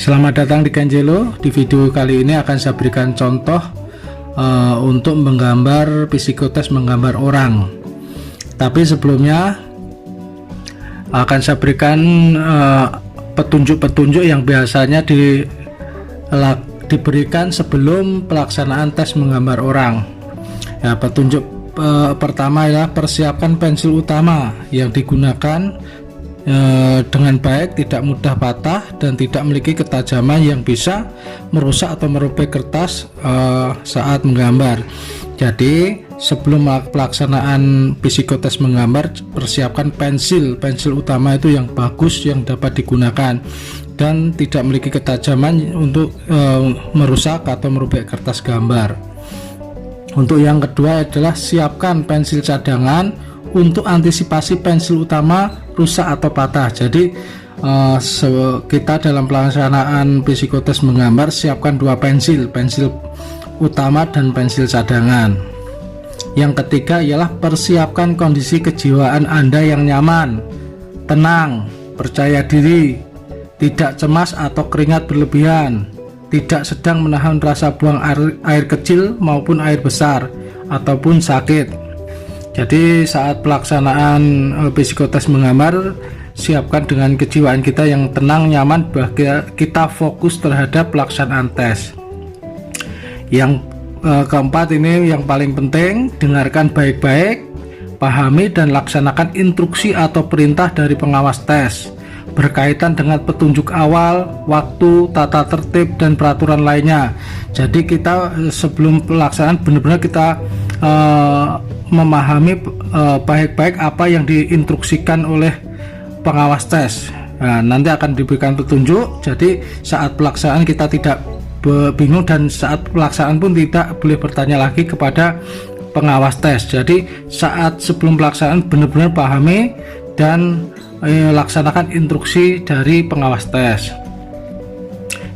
Selamat datang di Kenjelo. Di video kali ini akan saya berikan contoh untuk menggambar psikotes, menggambar orang. Tapi sebelumnya akan saya berikan petunjuk-petunjuk yang biasanya diberikan sebelum pelaksanaan tes menggambar orang. Ya, petunjuk pertama adalah persiapkan pensil utama yang digunakan dengan baik, tidak mudah patah dan tidak memiliki ketajaman yang bisa merusak atau merobek kertas saat menggambar. Jadi sebelum pelaksanaan psikotes menggambar, persiapkan pensil utama itu yang bagus, yang dapat digunakan dan tidak memiliki ketajaman untuk merusak atau merobek kertas gambar. Untuk yang kedua adalah siapkan pensil cadangan untuk antisipasi pensil utama rusak atau patah. Jadi kita dalam pelaksanaan psikotes menggambar siapkan dua pensil utama dan pensil cadangan. Yang ketiga ialah persiapkan kondisi kejiwaan Anda yang nyaman, tenang, percaya diri, tidak cemas atau keringat berlebihan, tidak sedang menahan rasa buang air kecil maupun air besar ataupun sakit. Jadi saat pelaksanaan psikotes menggambar, siapkan dengan kejiwaan kita yang tenang, nyaman, bahwa kita fokus terhadap pelaksanaan tes. Yang keempat ini yang paling penting, dengarkan baik-baik, pahami dan laksanakan instruksi atau perintah dari pengawas tes berkaitan dengan petunjuk awal, waktu, tata tertib dan peraturan lainnya. Jadi kita sebelum pelaksanaan benar-benar kita memahami baik-baik apa yang diinstruksikan oleh pengawas tes. Nah, nanti akan diberikan petunjuk. Jadi saat pelaksanaan kita tidak bingung dan saat pelaksanaan pun tidak boleh bertanya lagi kepada pengawas tes. Jadi saat sebelum pelaksanaan benar-benar pahami dan laksanakan instruksi dari pengawas tes.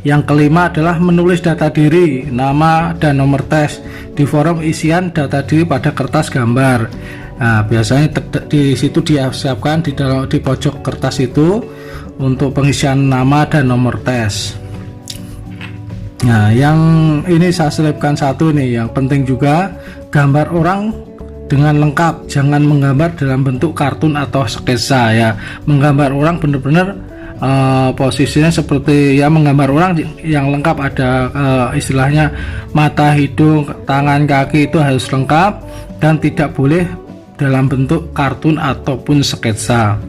Yang kelima adalah menulis data diri, nama dan nomor tes di form isian data diri pada kertas gambar. Nah, biasanya di situ disiapkan di pojok kertas itu untuk pengisian nama dan nomor tes. Nah, yang ini saya selipkan satu nih, yang penting juga, gambar orang dengan lengkap, jangan menggambar dalam bentuk kartun atau sketsa ya. Menggambar orang benar-benar posisinya seperti ya menggambar orang yang lengkap, ada istilahnya mata, hidung, tangan, kaki itu harus lengkap dan tidak boleh dalam bentuk kartun ataupun sketsa.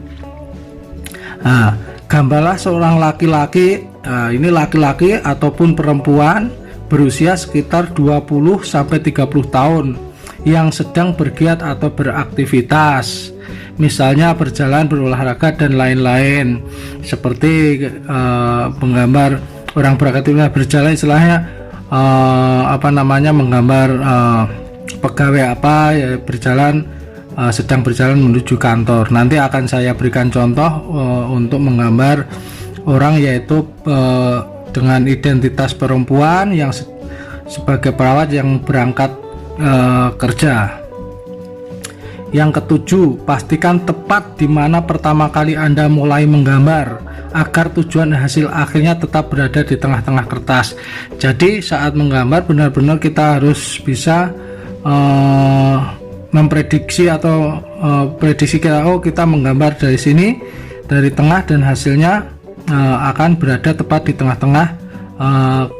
Nah, gambarlah seorang laki-laki, ini laki-laki ataupun perempuan berusia sekitar 20 sampai 30 tahun yang sedang bergiat atau beraktivitas, misalnya berjalan, berolahraga dan lain-lain. Seperti menggambar orang beraktivitas berjalan, istilahnya menggambar pegawai apa ya, berjalan, sedang berjalan menuju kantor. Nanti akan saya berikan contoh untuk menggambar orang, yaitu dengan identitas perempuan yang sebagai perawat yang berangkat kerja. Yang ketujuh, pastikan tepat di mana pertama kali Anda mulai menggambar agar tujuan hasil akhirnya tetap berada di tengah-tengah kertas. Jadi saat menggambar benar-benar kita harus bisa memprediksi atau prediksi kita, kita menggambar dari sini, dari tengah, dan hasilnya akan berada tepat di tengah-tengah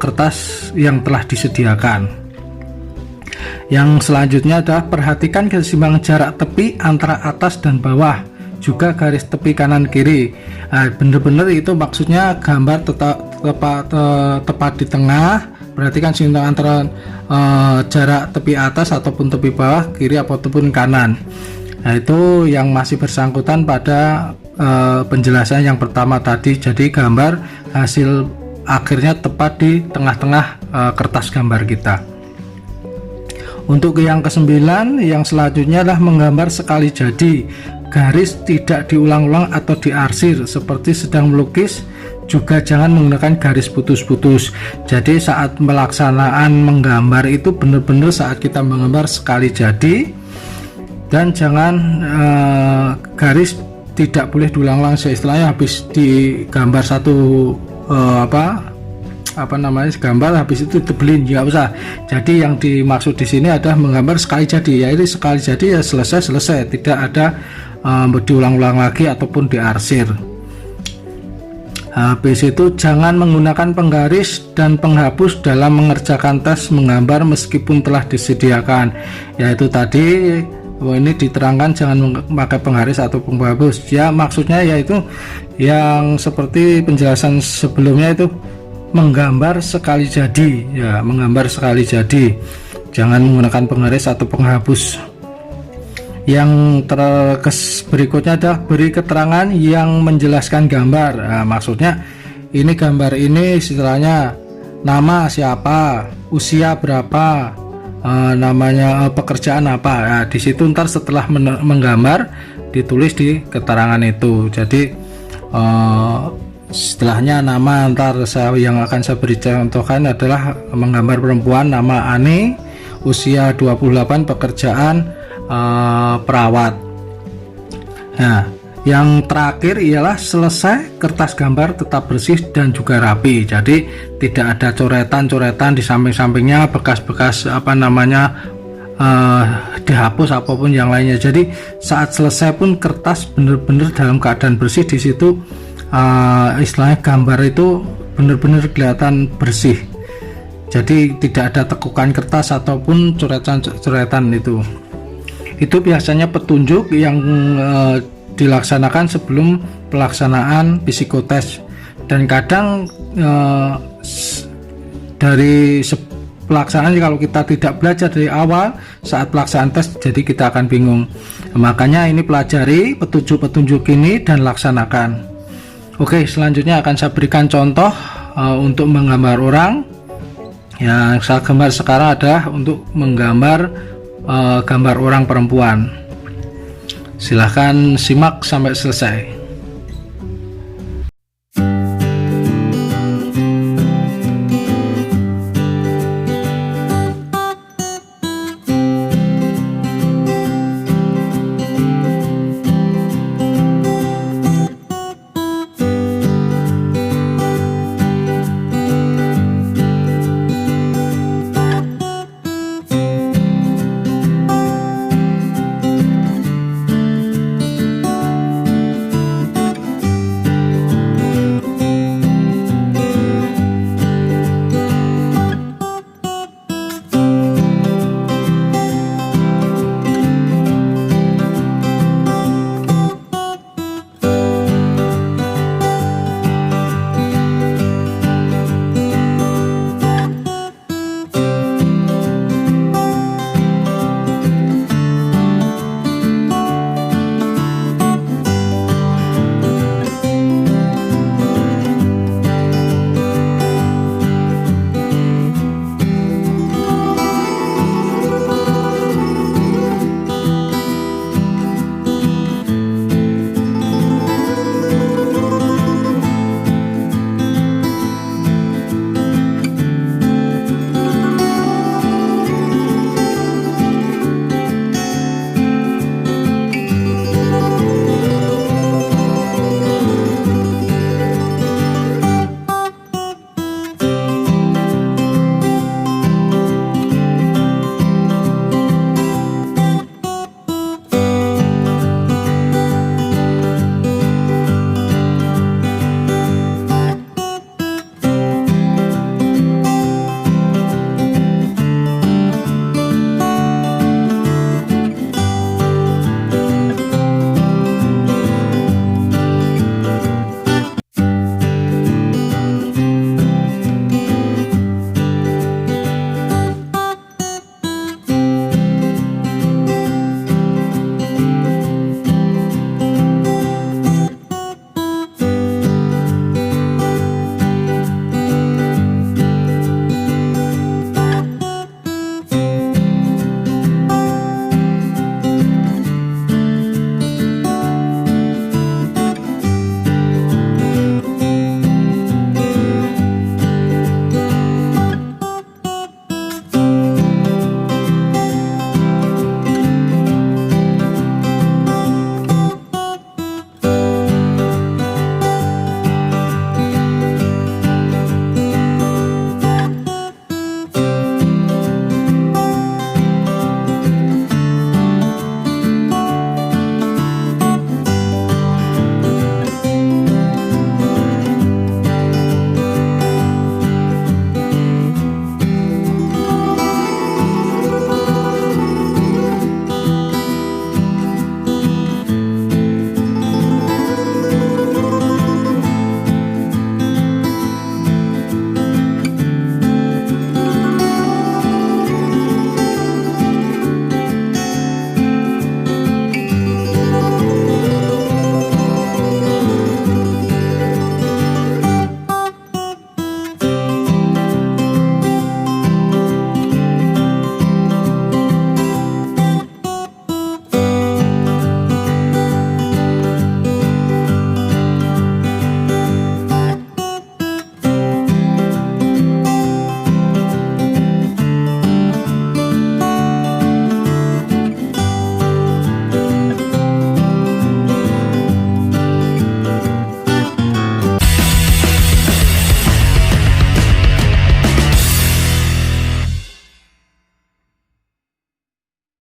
kertas yang telah disediakan. Yang selanjutnya adalah perhatikan keseimbangan jarak tepi antara atas dan bawah, juga garis tepi kanan kiri. Nah, benar-benar itu maksudnya gambar tepat di tengah. Perhatikan seimbang antara jarak tepi atas ataupun tepi bawah, kiri ataupun kanan. Nah, itu yang masih bersangkutan pada penjelasan yang pertama tadi. Jadi gambar hasil akhirnya tepat di tengah-tengah kertas gambar kita. Untuk yang kesembilan, yang selanjutnya adalah menggambar sekali jadi, garis tidak diulang-ulang atau diarsir seperti sedang melukis. Juga jangan menggunakan garis putus-putus. Jadi saat pelaksanaan menggambar itu benar-benar saat kita menggambar sekali jadi, dan jangan garis tidak boleh diulang-ulang. Istilahnya habis digambar satu apa namanya gambar habis itu tebelin, nggak usah. Jadi yang dimaksud di sini adalah menggambar sekali jadi, ya ini sekali jadi ya selesai, tidak ada diulang-ulang lagi ataupun diarsir. Habis itu jangan menggunakan penggaris dan penghapus dalam mengerjakan tes menggambar meskipun telah disediakan, yaitu tadi ini diterangkan jangan memakai penggaris atau penghapus, ya maksudnya yaitu yang seperti penjelasan sebelumnya itu menggambar sekali jadi, ya menggambar sekali jadi, jangan menggunakan penggaris atau penghapus. Yang berikutnya adalah beri keterangan yang menjelaskan gambar. Nah, maksudnya ini gambar ini istilahnya nama siapa, usia berapa, namanya pekerjaan apa. Nah, di situ ntar setelah menggambar ditulis di keterangan itu. Jadi setelahnya nama, ntar yang akan saya beri contohkan adalah menggambar perempuan, nama Ani, usia 28, pekerjaan perawat. Nah, yang terakhir ialah selesai, kertas gambar tetap bersih dan juga rapi. Jadi tidak ada coretan-coretan di samping-sampingnya, bekas-bekas dihapus apapun yang lainnya. Jadi saat selesai pun kertas benar-benar dalam keadaan bersih. Di situ istilahnya gambar itu benar-benar kelihatan bersih. Jadi tidak ada tekukan kertas ataupun coretan-coretan itu. Itu biasanya petunjuk yang dilaksanakan sebelum pelaksanaan psikotes, dan kadang dari pelaksanaan kalau kita tidak belajar dari awal saat pelaksanaan tes, jadi kita akan bingung. Makanya ini pelajari petunjuk-petunjuk ini dan laksanakan. Oke, selanjutnya akan saya berikan contoh untuk menggambar orang. Yang saya gambar sekarang adalah untuk menggambar gambar orang perempuan. Silahkan simak sampai selesai.